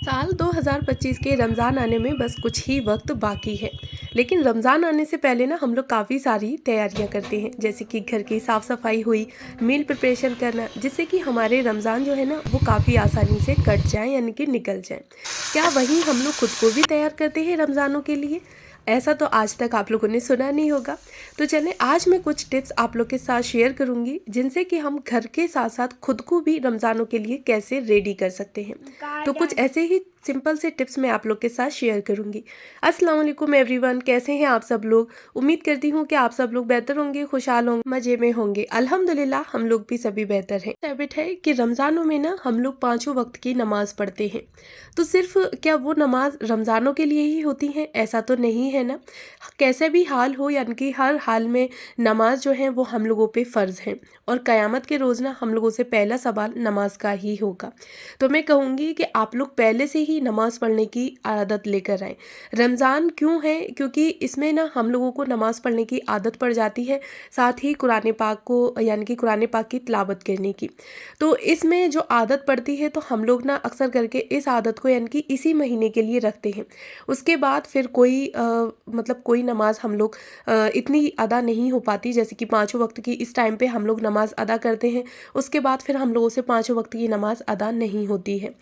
साल 2025 के रमज़ान आने में बस कुछ ही वक्त बाकी है। लेकिन रमज़ान आने से पहले ना हम लोग काफ़ी सारी तैयारियां करते हैं, जैसे कि घर की साफ़ सफाई हुई, मील प्रिपरेशन करना, जिससे कि हमारे रमज़ान जो है ना वो काफ़ी आसानी से कट जाए, यानी कि निकल जाए। क्या वहीं हम लोग खुद को भी तैयार करते हैं रमज़ानों के लिए? ऐसा तो आज तक आप लोगों ने सुना नहीं होगा। तो चलें, आज मैं कुछ टिप्स आप लोग के साथ शेयर करूंगी, जिनसे कि हम घर के साथ साथ खुद को भी रमज़ानों के लिए कैसे रेडी कर सकते हैं। तो कुछ ऐसे ही सिंपल से टिप्स मैं आप लोग के साथ शेयर करूंगी। अस्सलाम वालेकुम एवरीवन, कैसे हैं आप सब लोग? उम्मीद करती हूँ कि आप सब लोग बेहतर होंगे, खुशहाल होंगे, मज़े में होंगे। अल्हम्दुलिल्लाह हम लोग भी सभी बेहतर हैं। हैबिट है कि रमज़ानों में ना हम लोग पाँचों वक्त की नमाज़ पढ़ते हैं। तो सिर्फ क्या वो नमाज रमज़ानों के लिए ही होती हैं? ऐसा तो नहीं है ना। कैसे भी हाल हो, यानी कि हर हाल में नमाज जो है वो हम लोगों पे फ़र्ज़ है, और क़यामत के रोज़ ना हम लोगों से पहला सवाल नमाज का ही होगा। तो मैं कहूँगी कि आप लोग पहले से ही नमाज़ पढ़ने की आदत लेकर आएँ। रमज़ान क्यों है? क्योंकि इसमें ना हम लोगों को नमाज़ पढ़ने की आदत पड़ जाती है, साथ ही कुरान पाक को, यानी कि कुरान पाक की तिलावत करने की। तो इसमें जो आदत पड़ती है, तो हम लोग ना अक्सर करके इस आदत को, यानी कि इसी महीने के लिए रखते हैं। उसके बाद फिर कोई मतलब कोई नमाज हम लोग इतनी अदा नहीं हो पाती, जैसे कि पाँचों वक्त की इस टाइम पे हम लोग नमाज अदा करते हैं। उसके बाद फिर हम लोगों से पाँचों वक्त की नमाज अदा नहीं होती है।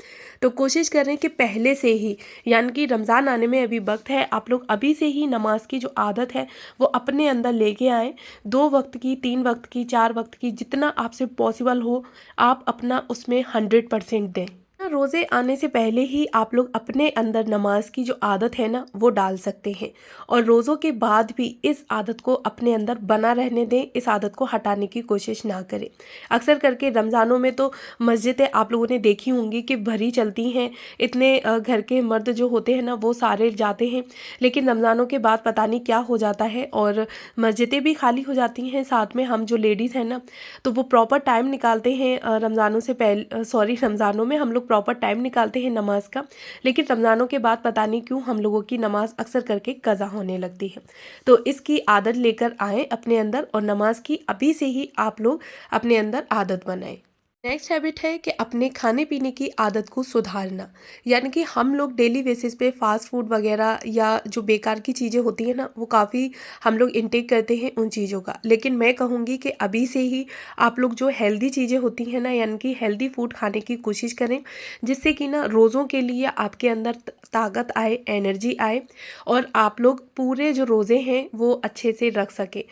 तो कोशिश करें कि पहले से ही, यानी कि रमज़ान आने में अभी वक्त है, आप लोग अभी से ही नमाज की जो आदत है वो अपने अंदर लेके आएँ। 2 वक्त की, 3 वक्त की, 4 वक्त की, जितना आपसे पॉसिबल हो आप अपना उसमें 100% दें। रोज़े आने से पहले ही आप लोग अपने अंदर नमाज की जो आदत है ना वो डाल सकते हैं, और रोज़ों के बाद भी इस आदत को अपने अंदर बना रहने दें, इस आदत को हटाने की कोशिश ना करें। अक्सर करके रमज़ानों में तो मस्जिदें आप लोगों ने देखी होंगी कि भरी चलती हैं, इतने घर के मर्द जो होते हैं ना वो सारे जाते हैं। लेकिन रमज़ानों के बाद पता नहीं क्या हो जाता है, और मस्जिदें भी खाली हो जाती हैं। साथ में हम जो लेडीज़ हैं ना, तो वो प्रॉपर टाइम निकालते हैं रमज़ानों से पहले, रमज़ानों में हम लोग प्रॉपर टाइम निकालते हैं नमाज का, लेकिन रमज़ानों के बाद पता नहीं क्यों हम लोगों की नमाज अक्सर करके कज़ा होने लगती है। तो इसकी आदत लेकर आएँ अपने अंदर, और नमाज की अभी से ही आप लोग अपने अंदर आदत बनाएं। नेक्स्ट हैबिट है कि अपने खाने पीने की आदत को सुधारना। यानी कि हम लोग डेली बेसिस पे फास्ट फूड वगैरह या जो बेकार की चीज़ें होती हैं ना वो काफ़ी हम लोग इनटेक करते हैं उन चीज़ों का। लेकिन मैं कहूँगी कि अभी से ही आप लोग जो हेल्दी चीज़ें होती हैं ना, यानी कि हेल्दी फूड खाने की कोशिश करें, जिससे कि ना रोज़ों के लिए आपके अंदर ताकत आए, एनर्जी आए, और आप लोग पूरे जो रोज़े हैं वो अच्छे से रख सकें।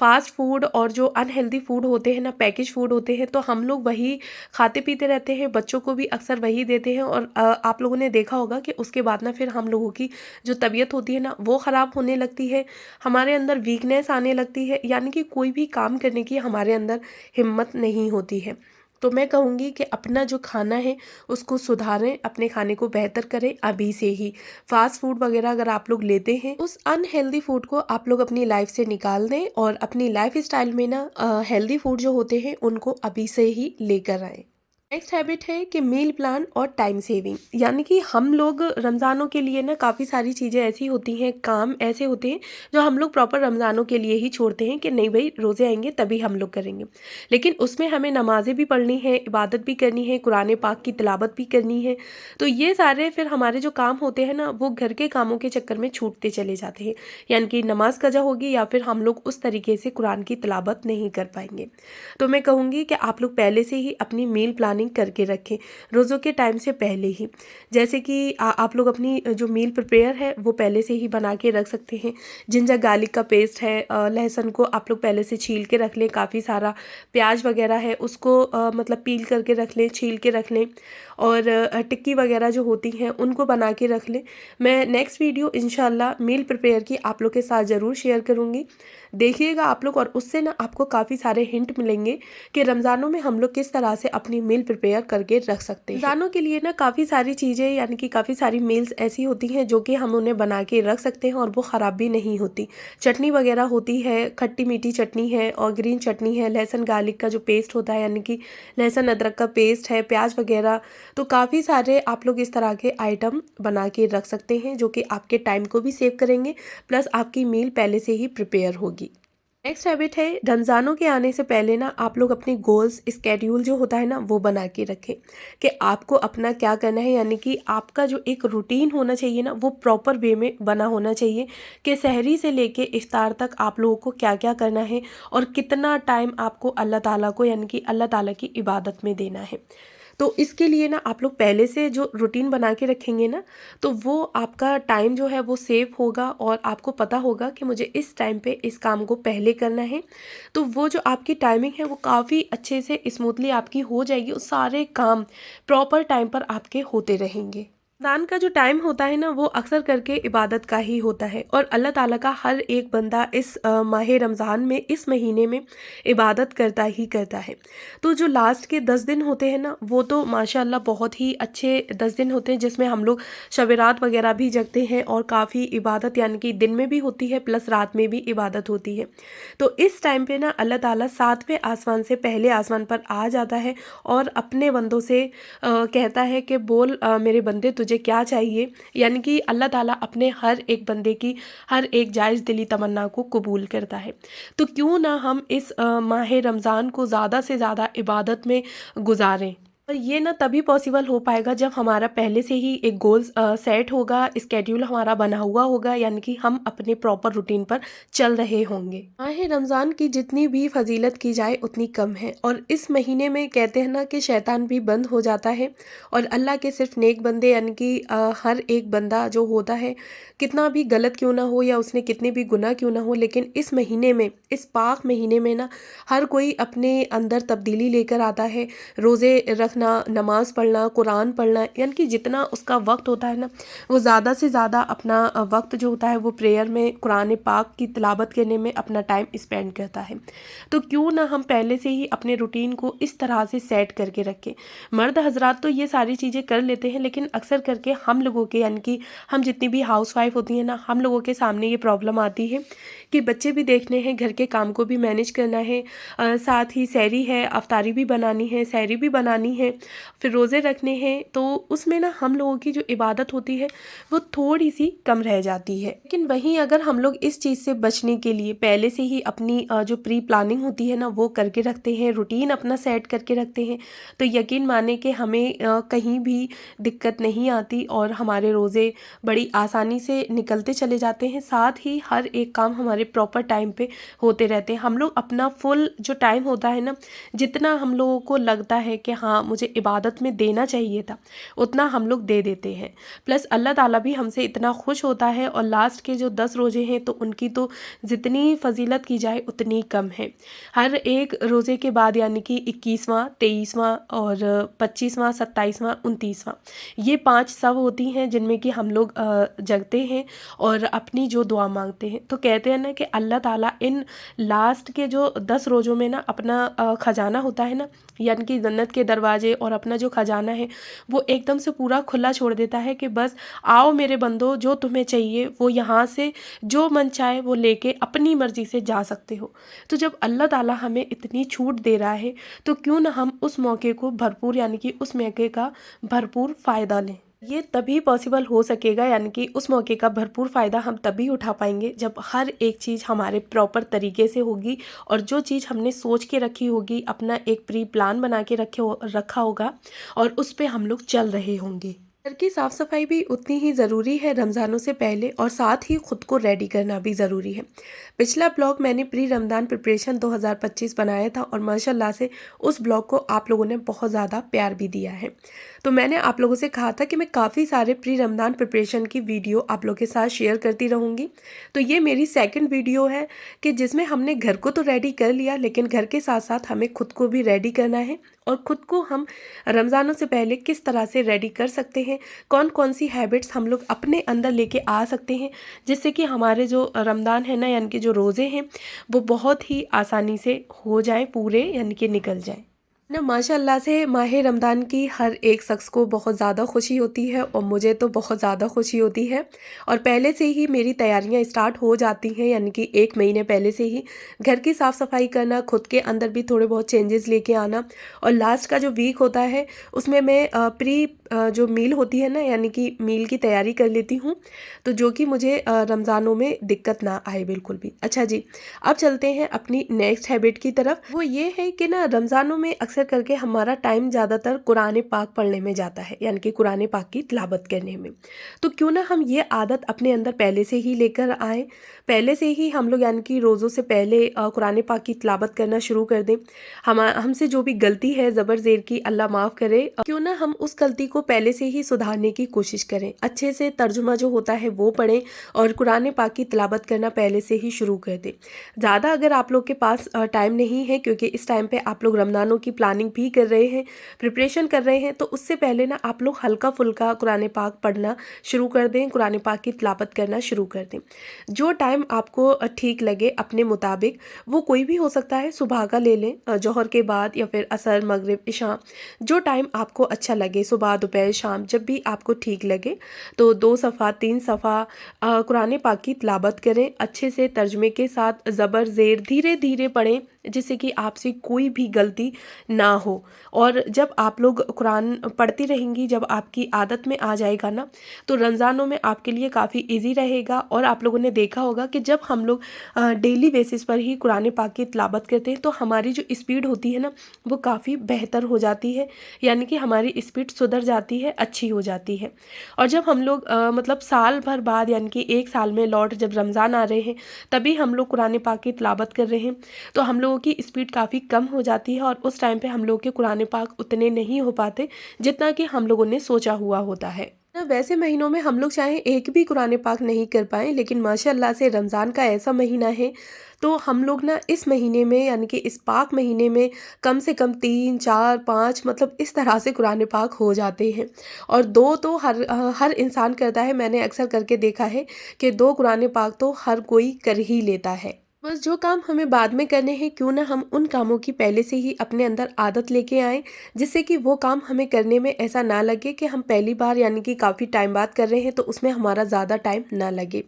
फास्ट फूड और जो अनहेल्दी फूड होते हैं ना, पैकेज फूड होते हैं, तो हम लोग वही खाते पीते रहते हैं, बच्चों को भी अक्सर वही देते हैं, और आप लोगों ने देखा होगा कि उसके बाद ना फिर हम लोगों की जो तबीयत होती है ना वो ख़राब होने लगती है, हमारे अंदर वीकनेस आने लगती है, यानी कि कोई भी काम करने की हमारे अंदर हिम्मत नहीं होती है। तो मैं कहूँगी कि अपना जो खाना है उसको सुधारें, अपने खाने को बेहतर करें अभी से ही। फास्ट फूड वगैरह अगर आप लोग लेते हैं, उस अनहेल्दी फूड को आप लोग अपनी लाइफ से निकाल दें, और अपनी लाइफ स्टाइल में ना हेल्दी फूड जो होते हैं उनको अभी से ही लेकर आएं। नेक्स्ट हैबिट है कि मील प्लान और टाइम सेविंग। यानी कि हम लोग रमज़ानों के लिए ना काफ़ी सारी चीज़ें ऐसी होती हैं, काम ऐसे होते हैं जो हम लोग प्रॉपर रमज़ानों के लिए ही छोड़ते हैं कि नहीं भाई रोज़े आएंगे तभी हम लोग करेंगे। लेकिन उसमें हमें नमाज़ें भी पढ़नी है, इबादत भी करनी है, कुरान पाक की तिलावत भी करनी है। तो ये सारे फिर हमारे जो काम होते हैं ना वो घर के कामों के चक्कर में छूटते चले जाते हैं, यानी कि नमाज कज़ा होगी या फिर हम लोग उस तरीके से कुरान की तिलावत नहीं कर पाएंगे। तो मैं कहूँगी कि आप लोग पहले से ही अपनी मील प्लानिंग करके रखें, रोज़ों के टाइम से पहले ही। जैसे कि आप लोग अपनी जो मील प्रिपेयर है वो पहले से ही बना के रख सकते हैं। जिंजर गार्लिक का पेस्ट है, लहसुन को आप लोग पहले से छील के रख लें, काफ़ी सारा प्याज वगैरह है उसको मतलब पील करके रख लें, छील के रख लें, और टिक्की वगैरह जो होती हैं उनको बना के रख लें। मैं नेक्स्ट वीडियो इंशाल्लाह मील प्रिपेयर की आप लोग के साथ ज़रूर शेयर करूँगी, देखिएगा आप लोग, और उससे ना आपको काफ़ी सारे हिंट मिलेंगे कि रमज़ानों में हम लोग किस तरह से अपनी मील प्रिपेयर करके रख सकते हैं। रमज़ानों के लिए ना काफ़ी सारी चीज़ें, यानी कि काफ़ी सारी मील्स ऐसी होती हैं जो कि हम उन्हें बना के रख सकते हैं और वो ख़राब भी नहीं होती। चटनी वगैरह होती है, खट्टी मीठी चटनी है और ग्रीन चटनी है, लहसुन गार्लिक का जो पेस्ट होता है, यानी कि लहसुन अदरक का पेस्ट है, प्याज वगैरह। तो काफ़ी सारे आप लोग इस तरह के आइटम बना के रख सकते हैं जो कि आपके टाइम को भी सेव करेंगे, प्लस आपकी मील पहले से ही प्रिपेयर होगी। नेक्स्ट हैबिट है रमज़ानों के आने से पहले ना आप लोग अपनी गोल्स स्केड्यूल जो होता है ना वो बना के रखें कि आपको अपना क्या करना है, यानी कि आपका जो एक रूटीन होना चाहिए ना वो प्रॉपर वे में बना होना चाहिए कि सहरी से लेके इफ्तार तक आप लोगों को क्या क्या करना है और कितना टाइम आपको अल्लाह ताला को यानी कि अल्लाह ताला की इबादत में देना है। तो इसके लिए ना आप लोग पहले से जो रूटीन बना के रखेंगे ना तो वो आपका टाइम जो है वो सेव होगा और आपको पता होगा कि मुझे इस टाइम पे इस काम को पहले करना है। तो वो जो आपकी टाइमिंग है वो काफ़ी अच्छे से स्मूथली आपकी हो जाएगी और सारे काम प्रॉपर टाइम पर आपके होते रहेंगे। रमज़ान का जो टाइम होता है ना वो अक्सर करके इबादत का ही होता है और अल्लाह ताला का हर एक बंदा इस माह रमज़ान में इस महीने में इबादत करता ही करता है। तो जो लास्ट के 10 दिन होते हैं ना वो तो माशाल्लाह बहुत ही अच्छे 10 दिन होते हैं जिसमें हम लोग शब रात वगैरह भी जगते हैं और काफ़ी इबादत यानी कि दिन में भी होती है प्लस रात में भी इबादत होती है। तो इस टाइम पे ना अल्लाह ताला 7वें आसमान से पहले आसमान पर आ जाता है और अपने बंदों से कहता है कि बोल मेरे बंदे तुझे क्या चाहिए, यानी कि अल्लाह ताला अपने हर एक बंदे की हर एक जायज़ दिली तमन्ना को कबूल करता है। तो क्यों ना हम इस माह रमज़ान को ज़्यादा से ज़्यादा इबादत में गुजारें। और ये ना तभी पॉसिबल हो पाएगा जब हमारा पहले से ही एक गोल्स सेट होगा, स्केड्यूल हमारा बना हुआ होगा, यानी कि हम अपने प्रॉपर रूटीन पर चल रहे होंगे। माह रमज़ान की जितनी भी फजीलत की जाए उतनी कम है और इस महीने में कहते हैं ना कि शैतान भी बंद हो जाता है और अल्लाह के सिर्फ नेक बंदे यानी कि हर एक बंदा जो होता है कितना भी गलत क्यों ना हो या उसने कितने भी गुनाह क्यों ना हो, लेकिन इस महीने में इस पाक महीने में ना हर कोई अपने अंदर तब्दीली लेकर आता है। रोज़े रखना, नमाज़ पढ़ना, कुरान पढ़ना, यानी कि जितना उसका वक्त होता है ना वो ज़्यादा से ज़्यादा अपना वक्त जो होता है वो प्रेयर में, कुरान पाक की तिलावत करने में अपना टाइम स्पेंड करता है। तो क्यों ना हम पहले से ही अपने रूटीन को इस तरह से सेट करके रखें। मर्द हजरात तो ये सारी चीज़ें कर लेते हैं लेकिन अक्सर करके हम लोगों के यानी कि हम जितनी भी हाउस वाइफ होती हैं ना हम लोगों के सामने ये प्रॉब्लम आती है कि बच्चे भी देखने हैं, घर के काम को भी मैनेज करना है, साथ ही सहरी है, अफ्तारी भी बनानी है, सहरी भी बनानी है, फिर रोज़े रखने हैं। तो उसमें ना हम लोगों की जो इबादत होती है वो थोड़ी सी कम रह जाती है। लेकिन वहीं अगर हम लोग इस चीज़ से बचने के लिए पहले से ही अपनी जो प्री प्लानिंग होती है ना वो करके रखते हैं, रूटीन अपना सेट करके रखते हैं, तो यकीन माने कि हमें कहीं भी दिक्कत नहीं आती और हमारे रोज़े बड़ी आसानी से निकलते चले जाते हैं। साथ ही हर एक काम हमारे प्रॉपर टाइम पे होते रहते हैं। हम लोग अपना फुल जो टाइम होता है ना जितना हम लोगों को लगता है कि हाँ मुझे इबादत में देना चाहिए था उतना हम लोग दे देते हैं। प्लस अल्लाह ताला भी हमसे इतना खुश होता है और लास्ट के जो 10 रोज़े हैं तो उनकी तो जितनी फजीलत की जाए उतनी कम है। हर एक रोज़े के बाद यानी कि 21वां, 23वां और 25वां, 27वां, 29वां ये 5 सब होती हैं जिनमें कि हम लोग जगते हैं और अपनी जो दुआ मांगते हैं। तो कहते हैं ना कि अल्लाह ताला इन लास्ट के जो 10 रोज़ों में ना अपना ख़जाना होता है ना यानी कि जन्नत के दरवाजे और अपना जो ख़जाना है वो एकदम से पूरा खुला छोड़ देता है कि बस आओ मेरे बंदो, जो तुम्हें चाहिए वो यहाँ से जो मन चाहे वो लेके अपनी मर्ज़ी से जा सकते हो। तो जब अल्लाह ताला हमें इतनी छूट दे रहा है तो क्यों ना हम उस मौके को भरपूर यानी कि उस मौके का भरपूर फ़ायदा लें। ये तभी पॉसिबल हो सकेगा यानी कि उस मौके का भरपूर फ़ायदा हम तभी उठा पाएंगे जब हर एक चीज़ हमारे प्रॉपर तरीके से होगी और जो चीज़ हमने सोच के रखी होगी, अपना एक प्री प्लान बना के रखा होगा और उस पे हम लोग चल रहे होंगे। घर की साफ़ सफाई भी उतनी ही ज़रूरी है रमज़ानों से पहले और साथ ही ख़ुद को रेडी करना भी ज़रूरी है। पिछला ब्लॉग मैंने प्री रमज़ान प्रिपरेशन 2025 बनाया था और माशाल्लाह से उस ब्लॉग को आप लोगों ने बहुत ज़्यादा प्यार भी दिया है। तो मैंने आप लोगों से कहा था कि मैं काफ़ी सारे प्री रमज़ान प्रिपरेशन की वीडियो आप लोगों के साथ शेयर करती रहूँगी। तो ये मेरी सेकंड वीडियो है कि जिसमें हमने घर को तो रेडी कर लिया लेकिन घर के साथ साथ हमें खुद को भी रेडी करना है और ख़ुद को हम रमज़ानों से पहले किस तरह से रेडी कर सकते हैं, कौन कौन सी हैबिट्स हम लोग अपने अंदर लेके आ सकते हैं जिससे कि हमारे जो रमज़ान है ना यानी कि जो रोज़े हैं वो बहुत ही आसानी से हो जाए पूरे यानी कि निकल जाए ना। माशाल्लाह से माह रमज़ान की हर एक शख्स को बहुत ज़्यादा खुशी होती है और मुझे तो बहुत ज़्यादा खुशी होती है और पहले से ही मेरी तैयारियां स्टार्ट हो जाती हैं यानी कि 1 महीने पहले से ही घर की साफ़ सफाई करना, खुद के अंदर भी थोड़े बहुत चेंजेस लेके आना और लास्ट का जो वीक होता है उसमें मैं प्री जो मील होती है ना, यानी कि मील की तैयारी कर लेती हूँ, तो जो कि मुझे रमज़ानों में दिक्कत ना आए बिल्कुल भी। अच्छा जी, अब चलते हैं अपनी नेक्स्ट हैबिट की तरफ। वो ये है कि ना रमज़ानों में अक्सर करके हमारा टाइम ज़्यादातर कुरान पाक पढ़ने में जाता है, यानी कि कुरान पाक की तिलावत करने में। तो क्यों ना हम ये आदत अपने अंदर पहले से ही लेकर आएँ, पहले से ही हम लोग यानी कि रोज़ों से पहले कुरान पाक की तिलावत करना शुरू कर दें। हमसे जो भी गलती है ज़बर ज़ेर की, अल्लाह माफ़ करे। क्यों ना हम उस गलती को पहले से ही सुधारने की कोशिश करें, अच्छे से तर्जुमा जो होता है वो पढ़ें और कुरान पाक की तिलावत करना पहले से ही शुरू कर दें। ज़्यादा अगर आप लोग के पास टाइम नहीं है, क्योंकि इस टाइम पे आप लोग रमज़ानों की प्लानिंग भी कर रहे हैं, प्रिपरेशन कर रहे हैं, तो उससे पहले ना आप लोग हल्का फुल्का कुरान पाक पढ़ना शुरू कर दें, कुरान पाक की तिलावत करना शुरू कर दें। जो टाइम आपको ठीक लगे अपने मुताबिक, वो कोई भी हो सकता है, सुबह का ले लें, जोहर के बाद, या फिर असर, मगरिब, इशा, जो टाइम आपको अच्छा लगे, सुबह, दोपहर, शाम, जब भी आपको ठीक लगे, तो 2 सफ़ा 3 सफ़ा कुरान पाक की तिलावत करें, अच्छे से तर्जमे के साथ, ज़बर ज़ेर धीरे धीरे पढ़ें, जिससे कि आपसे कोई भी गलती ना हो। और जब आप लोग कुरान पढ़ती रहेंगी, जब आपकी आदत में आ जाएगा ना, तो रमज़ानों में आपके लिए काफ़ी इजी रहेगा। और आप लोगों ने देखा होगा कि जब हम लोग डेली बेसिस पर ही कुरान पाक की तिलावत करते हैं, तो हमारी जो स्पीड होती है ना, वो काफ़ी बेहतर हो जाती है, यानी कि हमारी स्पीड सुधर जाती है, अच्छी हो जाती है। और जब हम लोग मतलब साल भर बाद, यानी कि 1 साल में लौट जब रमज़ान आ रहे हैं, तभी हम लोग कुरान पाक की तिलावत कर रहे हैं, तो हम लोगों की स्पीड काफ़ी कम हो जाती है, और उस टाइम पे हम लोग के कुरान पाक उतने नहीं हो पाते जितना कि हम लोगों ने सोचा हुआ होता है ना। वैसे महीनों में हम लोग चाहे एक भी कुरान पाक नहीं कर पाएँ, लेकिन माशाअल्लाह से रमज़ान का ऐसा महीना है, तो हम लोग ना इस महीने में, यानी कि इस पाक महीने में, कम से कम 3 4 5 मतलब इस तरह से कुरान पाक हो जाते हैं। और 2 तो हर इंसान करता है, मैंने अक्सर करके देखा है कि 2 कुरान पाक तो हर कोई कर ही लेता है। बस जो काम हमें बाद में करने हैं, क्यों ना हम उन कामों की पहले से ही अपने अंदर आदत लेके आएँ, जिससे कि वो काम हमें करने में ऐसा ना लगे कि हम पहली बार, यानी कि काफ़ी टाइम बाद कर रहे हैं, तो उसमें हमारा ज़्यादा टाइम ना लगे।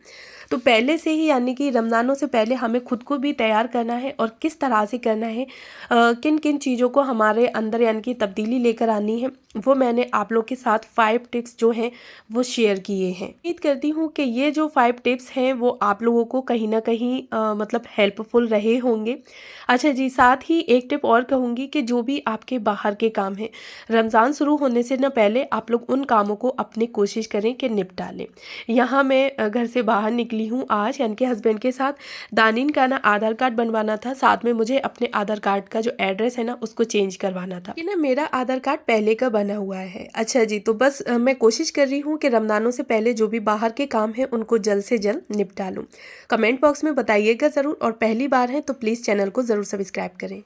तो पहले से ही, यानी कि रमज़ानों से पहले हमें खुद को भी तैयार करना है, और किस तरह से करना है, किन किन चीज़ों को हमारे अंदर यानी कि तब्दीली लेकर आनी है, वो मैंने आप लोग के साथ 5 टिप्स जो हैं वो शेयर किए हैं। उम्मीद करती हूँ कि ये जो 5 टिप्स हैं वो आप लोगों को कहीं ना कहीं मतलब हेल्पफुल रहे होंगे। अच्छा जी, साथ ही एक टिप और कहूँगी कि जो भी आपके बाहर के काम हैं, रमज़ान शुरू होने से न पहले आप लोग उन कामों को अपनी कोशिश करें कि निपटा लें। यहाँ मैं घर से बाहर निकली हूँ आज, यानी कि हस्बैंड के साथ। दानिन का ना आधार कार्ड बनवाना था, साथ में मुझे अपने आधार कार्ड का जो एड्रेस है ना उसको चेंज करवाना था, कि ना मेरा आधार कार्ड पहले का बना हुआ है। अच्छा जी, तो बस मैं कोशिश कर रही हूँ कि रमज़ानों से पहले जो भी बाहर के काम हैं उनको जल्द से जल्द निपटा लूँ। कमेंट बॉक्स में बताइएगा ज़रूर, और पहली बार है तो प्लीज़ चैनल को ज़रूर सब्सक्राइब करें।